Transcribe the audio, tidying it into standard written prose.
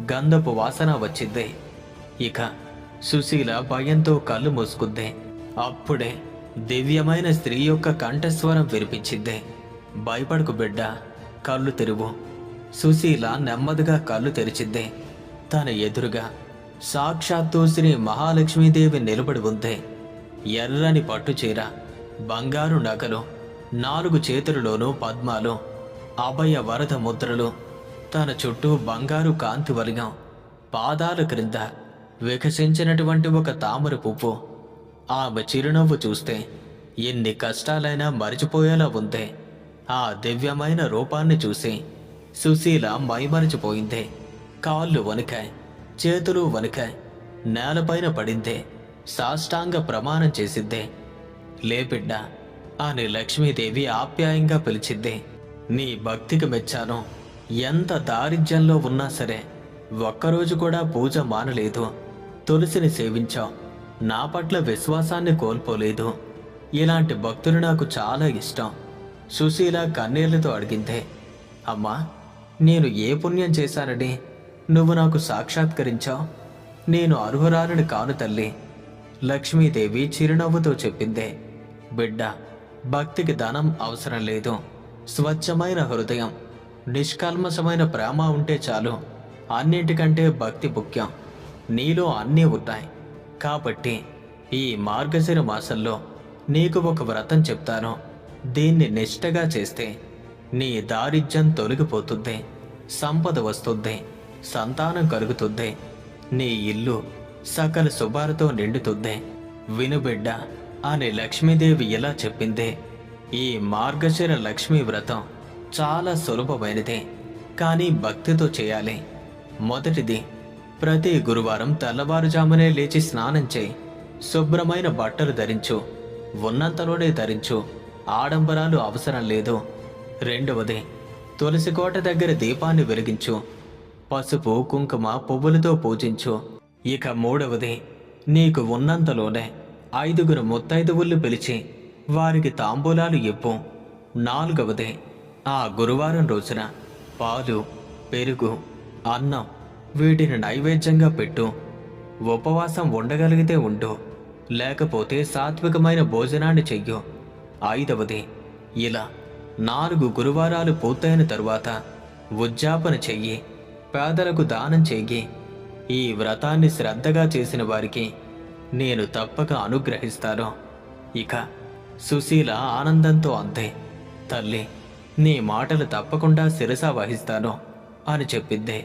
గంధపు వాసన వచ్చింది. ఇక సుశీల భయంతో కళ్ళు మూసుకుంది. అప్పుడే దివ్యమైన స్త్రీ యొక్క కంఠస్వరం వినిపించింది. భయపడకు బిడ్డ, కళ్ళు తెరువు. సుశీల నెమ్మదిగా కళ్ళు తెరిచింది. తన ఎదురుగా సాక్షాత్తు శ్రీ మహాలక్ష్మీదేవి నిలబడి ఉంది. ఎర్రని పట్టుచీర, బంగారు నగలు, 4 చేతులలోనూ పద్మాలు, అభయ వరద ముద్రలు, తన చుట్టూ బంగారు కాంతి వలయం, పాదాల క్రింద వికసించినటువంటి ఒక తామర పువ్వు. ఆమె చిరునవ్వు చూస్తే ఎన్ని కష్టాలైనా మరిచిపోయేలా ఉంది. ఆ దివ్యమైన రూపాన్ని చూసి సుశీల మైమరిచిపోయింది. కాళ్ళు వణికాయి, చేతులు వణికాయి. నేలపైన పడిందే సాష్టాంగ ప్రమాణం చేసిందే. లే బిడ్డ అని లక్ష్మీదేవి ఆప్యాయంగా పిలిచింది. నీ భక్తికి మెచ్చాను. ఎంత దారిద్ర్యంలో ఉన్నా సరే ఒక్కరోజు కూడా పూజ మానలేదు. తులసిని సేవించావు. నా పట్ల విశ్వాసాన్ని కోల్పోలేదు. ఇలాంటి భక్తులు నాకు చాలా ఇష్టం. సుశీల కన్నీళ్లతో అడిగిందే. అమ్మా, నేను ఏ పుణ్యం చేశానని నువ్వు నాకు సాక్షాత్కరించావు? నేను అర్హురాలని కాను తల్లి. లక్ష్మీదేవి చిరునవ్వుతో చెప్పిందే. బిడ్డ, భక్తికి ధనం అవసరం లేదు. స్వచ్ఛమైన హృదయం, నిష్కల్మషమైన ప్రేమ ఉంటే చాలు. అన్నింటికంటే భక్తి ముఖ్యం. నీలో అన్నీ ఉన్నాయి. కాబట్టి ఈ మార్గశిర మాసంలో నీకు ఒక వ్రతం చెప్తాను. దీన్ని నిష్ఠగా చేస్తే నీ దారిద్ర్యం తొలగిపోతుంది, సంపద వస్తుంది, సంతానం కలుగుతుంది, నీ ఇల్లు సకల శుభాలతో నిండుతుంది. వినుబిడ్డ అని లక్ష్మీదేవి ఇలా చెప్పింది. ఈ మార్గశిర లక్ష్మీ వ్రతం చాలా సులభమైనది, కానీ భక్తితో చేయాలి. మొదటిది, ప్రతి గురువారం తెల్లవారుజామునే లేచి స్నానం చేయి. శుభ్రమైన బట్టలు ధరించు. ఉన్నంతలోనే ధరించు. ఆడంబరాలు అవసరం లేదు. రెండవది, తులసి కోట దగ్గర దీపాన్ని వెలిగించు. పసుపు, కుంకుమ, పువ్వులతో పూజించు. ఇక మూడవది, నీకు ఉన్నంతలోనే 5 ముత్తైదువులు పిలిచి వారికి తాంబూలాలు ఇవ్వు. నాలుగవది, ఆ గురువారం రోజున పాలు, పెరుగు, అన్నం వీటిని నైవేద్యంగా పెట్టు. ఉపవాసం ఉండగలిగితే ఉండు, లేకపోతే సాత్వికమైన భోజనాన్ని చెయ్యు. ఐదవది, ఇలా 4 గురువారాలు పూర్తయిన తరువాత ఉద్యాపన చెయ్యి. పేదలకు దానం చెయ్యి. ఈ వ్రతాన్ని శ్రద్ధగా చేసిన వారికి నేను తప్పక అనుగ్రహిస్తాను. ఇక సుశీల ఆనందంతో అంతే. తల్లి, నీ మాటలు తప్పకుండా శిరస వహిస్తాను అని చెప్పింది.